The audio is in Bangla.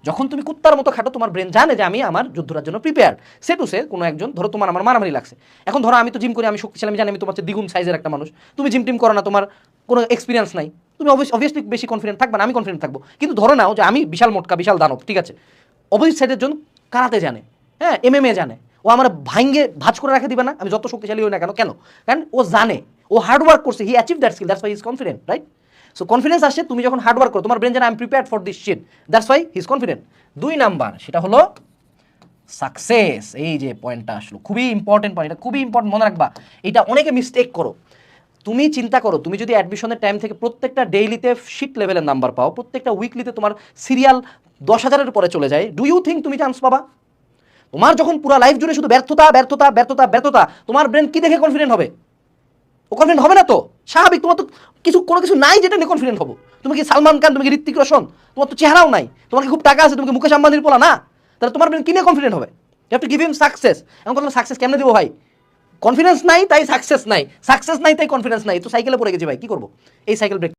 যখন তুমি কুত্তার মতো খাটো, তোমার ব্রেন জানে যে আমি আমার যুদ্ধটার জন্য প্রিপেয়ার। সে টু সে কোনো একজন, ধরো তোমার আমার মারামারি লাগছে, এখন ধরো আমি তো জিম করি, আমি শক্তিশালী, আমি জানি আমি তোমার চেয়ে দ্বিগুণ সাইজের একটা মানুষ, তুমি জিম টিম করো না, তোমার কোনো এক্সপিরিয়েন্স নাই, তুমি অবভিয়াসলি বেশি কনফিডেন্ট থাকবে না, আমি কনফিডেন্ট থাকবো। কিন্তু ধরো নাও যে আমি বিশাল মোটকা, বিশাল দানব, ঠিক আছে, অপোজিট সাইডের জন কারাতে জানে, হ্যাঁ, এমএমএ জানে, ও আমার ভাঙ্গে ভাঁজ করে রেখে দিবে না, আমি যত শক্তিশালী হই না কেন, কেন? কারণ ও জানে, ও হার্ড ওয়ার্ক করছে, he achieve that skill, that's why he is confident, right? So confidence আসে তুমি যখন হার্ড ওয়ার্ক করো, তোমার ব্রেন জানে I am prepared for this shit, that's why he is confident. 2 number, সেটা হলো সাকসেস। এই যে পয়েন্টটা আসলো, খুবই ইম্পর্টেন্ট পয়েন্ট, এটা খুবই ইম্পর্টেন্ট, মনে রাখবা। এটা অনেকে মিস্টেক করো। তুমি চিন্তা করো, তুমি যদি অ্যাডমিশনের টাইম থেকে প্রত্যেকটা ডেইলিতে শিট লেভেলের নাম্বার পাও, প্রত্যেকটা উইকলিতে তোমার সিরিয়াল 10,000-এর পরে চলে যায়, ডু ইউ থিঙ্ক তুমি চান্স পাবা? তোমার যখন পুরো লাইফ জুড়ে শুধু ব্যর্থতা ব্যর্থতা ব্যর্থতা ব্যর্থতা, তোমার ব্রেন কি দেখে কনফিডেন্ট হবে? ও কনফিডেন্ট হবে না তো, স্বাভাবিক। তোমার তো কোনো কিছু নাই যেটা নিয়ে কনফিডেন্ট হবো। তুমি কি সালমান খান, তুমি কি ঋত্বিক রোশন? তোমার তো চেহারাও নাই, তোমার কি খুব টাকা আছে, তুমি কি মুকেশ আম্বানির পোলা না? তাহলে তোমার ব্রেন কি নিয়ে কনফিডেন্ট হবে? You have to give him success. এখন কথা, সাকসেস কেমনে দেবো ভাই? কনফিডেন্স নাই তাই সাকসেস নাই, সাকসেস নাই তাই কনফিডেন্স নাই, তো সাইকেলে পড়ে গেছি ভাই, কি করবো? এই সাইকেল ব্রেক